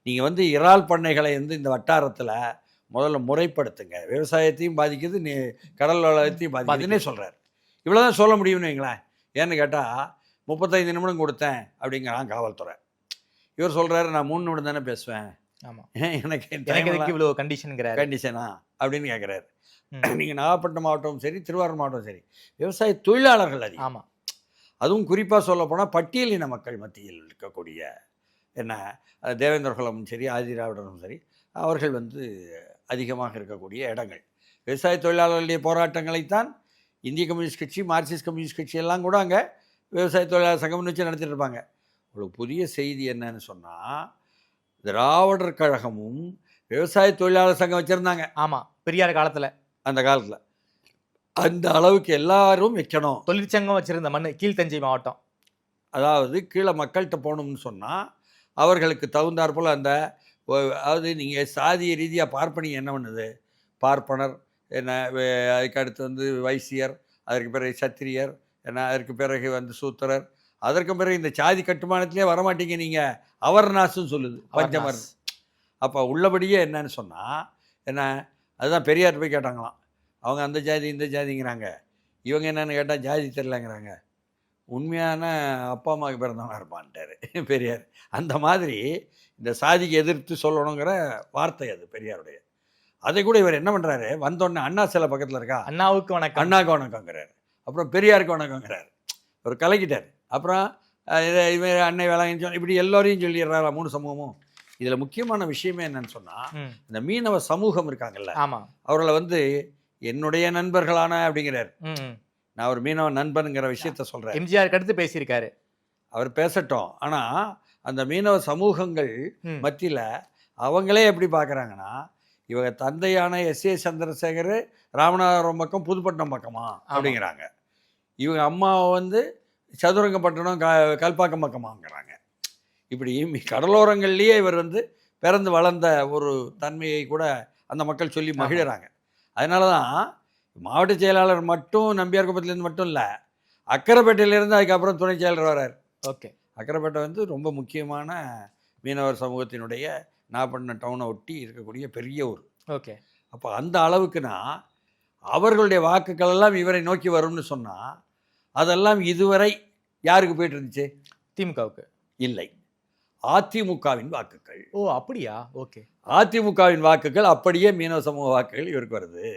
நீங்கள் வந்து இறால் பண்ணைகளை வந்து இந்த வட்டாரத்தில் முதல்ல முறைப்படுத்துங்க. விவசாயத்தையும் பாதிக்குது, கடல் வளத்தையும் பாதிக்குதுன்னே சொல்கிறார். இவ்வளோ தான் சொல்ல முடியும்னு வைங்களேன். ஏன்னு கேட்டால் 35 நிமிடம் கொடுத்தேன் அப்படிங்கிறான் காவல்துறை. இவர் சொல்கிறாரு, நான் 3 நிமிடம் தானே பேசுவேன். ஆமாம், எனக்கு இவ்வளோ கண்டிஷனா அப்படின்னு கேட்குறாரு. நீங்கள் நாகப்பட்டினம் மாவட்டமும் சரி, திருவாரூர் மாவட்டம் சரி, விவசாய தொழிலாளர்கள் அதிகம். ஆமாம், அதுவும் குறிப்பாக சொல்ல போனால் பட்டியலின மக்கள் மத்தியில் இருக்கக்கூடிய என்ன தேவேந்திர குலமும் சரி, ஆதிதிராவிடரும் சரி, அவர்கள் வந்து அதிகமாக இருக்கக்கூடிய இடங்கள். விவசாய தொழிலாளர்களுடைய போராட்டங்களைத்தான் இந்திய கம்யூனிஸ்ட் கட்சி, மார்க்சிஸ்ட் கம்யூனிஸ்ட் கட்சி எல்லாம் கூட அங்கே விவசாய தொழிலாளர் சங்கம்னு வச்சு நடத்திட்டு இருப்பாங்க. உங்களுக்கு புதிய செய்தி என்னன்னு சொன்னால், திராவிடர் கழகமும் விவசாய தொழிலாளர் சங்கம் வச்சுருந்தாங்க. ஆமாம், பெரியார் காலத்தில், அந்த காலத்தில் அந்த அளவுக்கு எல்லாரும் வைக்கணும். தொழிற்சங்கம் வச்சுருந்த மண் கீழ்த்தஞ்சை மாவட்டம். அதாவது கீழே மக்கள்கிட்ட போகணும்னு சொன்னால் அவர்களுக்கு தகுந்தாற்போல் அந்த, அதாவது நீங்கள் சாதிய ரீதியாக பார்ப்பனியம் என்ன பண்ணுது, பார்ப்பனர் என்ன, அதுக்கு அடுத்து வந்து வைசியர், அதற்கு பிறகு சத்திரியர் என்ன, அதற்கு பிறகு வந்து சூத்திரர், அதற்கு பிறகு இந்த சாதி கட்டுமானத்திலே வரமாட்டீங்க நீங்கள், அவர்நாசுன்னு சொல்லுது பஞ்சமர். அப்போ உள்ளபடியே என்னன்னு சொன்னால் என்ன, அதுதான் பெரியார் போய் கேட்டாங்களாம். அவங்க அந்த ஜாதி இந்த ஜாதிங்கிறாங்க, இவங்க என்னென்னு கேட்டால் ஜாதி தெரிலங்கிறாங்க. உண்மையான அப்பா அம்மாவுக்கு பிறந்தவனாக இருப்பான்ட்டார் பெரியார். அந்த மாதிரி இந்த சாதிக்கு எதிர்த்து சொல்லணுங்கிற வார்த்தை அது பெரியாருடைய. அதை கூட இவர் என்ன பண்ணுறாரு, வந்தோடனே அண்ணா சிலை பக்கத்தில் இருக்கா, அண்ணாவுக்கு வணக்கம், அண்ணாவுக்கு வணக்கங்கிறார். அப்புறம் பெரியாருக்கு வணக்கங்கிறார். அவர் கலக்கிட்டார். அப்புறம் இவர் அன்னை வேளாங்கன்னு சொல்லி இப்படி எல்லோரையும் சொல்லிடுறாரா 3 சமூகமும். இதில் முக்கியமான விஷயமே என்னன்னு சொன்னால், இந்த மீனவ சமூகம் இருக்காங்கல்ல, ஆமாம், அவர்களை வந்து என்னுடைய நண்பர்களான அப்படிங்கிறார். நான் ஒரு மீனவ நண்பனுங்கிற விஷயத்த சொல்கிறேன். எம்ஜிஆருக்கு அடுத்து பேசியிருக்காரு. அவர் பேசட்டும். ஆனால் அந்த மீனவ சமூகங்கள் மத்தியில் அவங்களே எப்படி பார்க்குறாங்கன்னா, இவங்க தந்தையான எஸ்.ஏ. சந்திரசேகர் ராமநாதபுரம் பக்கம் புதுப்பட்டினம் பக்கமா அப்படிங்கிறாங்க. இவங்க அம்மாவை வந்து சதுரங்கப்பட்டினம் கல்பாக்கம் பக்கமாங்கிறாங்க. இப்படி கடலோரங்கள்லேயே இவர் வந்து பிறந்து வளர்ந்த ஒரு தன்மையை கூட அந்த மக்கள் சொல்லி மகிழறாங்க. அதனால தான் மாவட்ட செயலாளர் மட்டும் நம்பியார் குப்பத்துலேருந்து மட்டும் இல்லை, அக்கரைப்பேட்டையிலேருந்து அதுக்கப்புறம் துணை செயலர் வர்றார். ஓகே, அக்கரைப்பேட்டை வந்து ரொம்ப முக்கியமான மீனவர் சமூகத்தினுடைய நாகப்பட்டினம் டவுனை ஒட்டி இருக்கக்கூடிய பெரிய ஊர். ஓகே, அப்போ அந்த அளவுக்குன்னா அவர்களுடைய வாக்குகள் எல்லாம் இவரை நோக்கி வரும்னு சொன்னால், அதெல்லாம் இதுவரை யாருக்கு போயிட்டு இருந்துச்சு? திமுகவுக்கு இல்லை, அதிமுகவின் வாக்குகள். ஓ அப்படியா? ஓகே, அதிமுகவின் வாக்குகள் அப்படியே மீனவ சமூக வாக்குகள் இவருக்கு வருது.